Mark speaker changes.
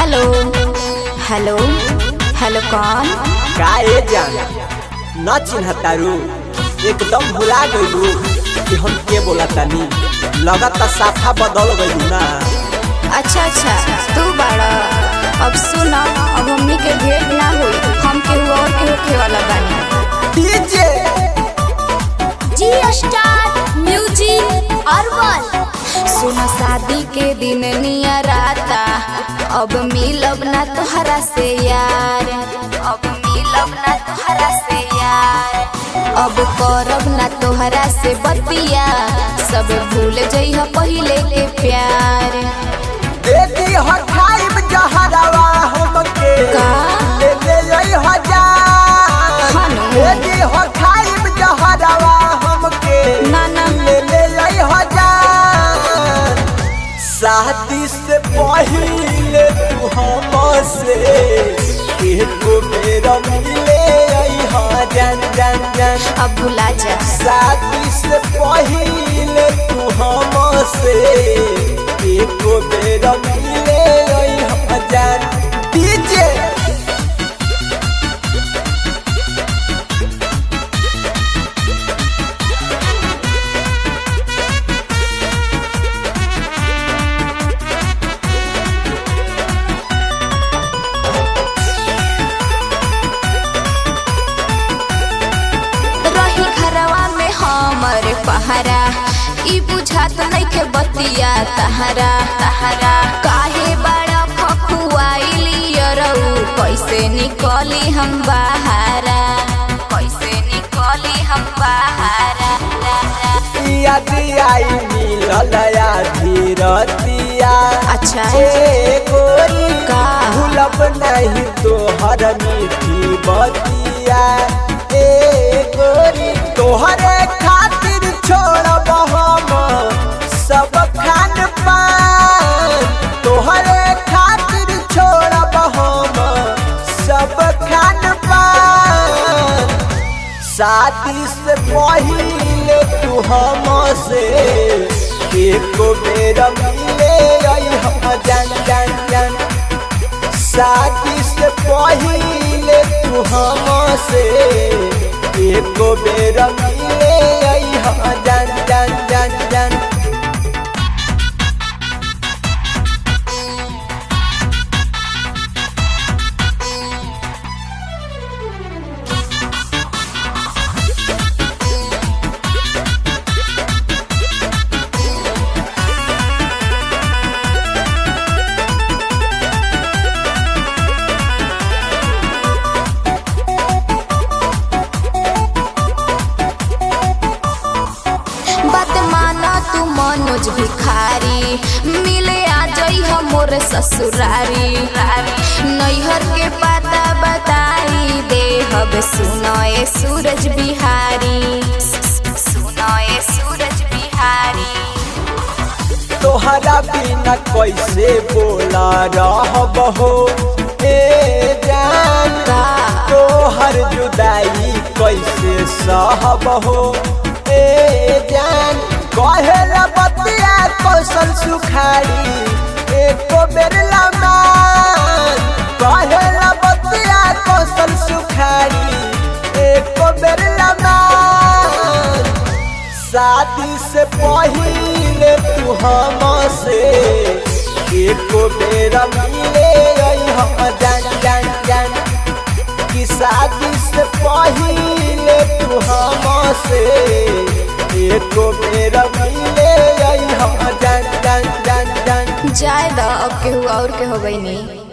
Speaker 1: Hello hello hello कौन?
Speaker 2: का जान न चिन्हतारू एकदम भुला गइलू कि हम के बोलतानी। लगता साफा बदल गइलू ना।
Speaker 1: अच्छा तू बाड़ा। अब सुना, अब हमनी के भेंट ना हुई, हम केहू और के होखे वाला बानी।
Speaker 2: डीजे
Speaker 1: जी स्टार म्यूजिक अरवल। सुनो शादी के दिन नियर आता, अब मिलब ना तोहरा से यार, अब मिलब ना तोहरा से यार, अब करब ना तोहरा से बतिया, सब भूल जइह पहिले के प्यार।
Speaker 2: देती हो खाइब जहरवा हमके
Speaker 1: का?
Speaker 2: ले ले हजार
Speaker 1: खानू?
Speaker 2: देती हो खाइब जहरवा हमके
Speaker 1: ना ना
Speaker 2: ले ले हजार। शादी से पहिले तू हमसे एको बेर मिले जान जान जान।
Speaker 1: अब भुला जा।
Speaker 2: शादी से पहिले तू हमसे एको बेर मिले जान। डीजे
Speaker 1: रही घरवा में हमर पहरा, ई बुझात नइखे बतिया तहरा तहरा। काहे बड़ा खखुआइली यरऊ, कैसे निकली हम बाहरा, कैसे निकली हम बाहरा।
Speaker 2: याद आई मिलल धीरतिया।
Speaker 1: अच्छा
Speaker 2: गोरी
Speaker 1: का?
Speaker 2: भूलब नहीं तोहर मीठी बतिया। गोरी तोहरे खातिर छोड़ब हम सब खान पान, तोहरे खातिर छोड़ब हम सब खान पान। शादी से पहिले तू हमसे एको बेर मिले जान जान जान। शादी से पहिले तू हमसे एको बेर मिले जान जान जान जान।
Speaker 1: बात माना तू मनोज भिखारी, मिले आ जइह मोर ससुरारी। नैहर के पता बताई देहब, सुनो ए सूरज बिहारी, सुनो ए सूरज बिहारी।
Speaker 2: तोहरा बिना कैसे बोला रहब हो जान।
Speaker 1: का?
Speaker 2: तोहर जुदाई कैसे सहब हो जान। कहेला बतिया कौशल सुखारी एको बेर लमान। कहेला बतिया कौशल सुखारी एको बेर लमान। शादी से पहिले तू हमसे एको बेर मिले जान जान जान। कि शादी से पहिले तू हमसे एको बेर मिले जान जान जान जान।
Speaker 1: जाए द, अब केहू और के हो गई नहीं।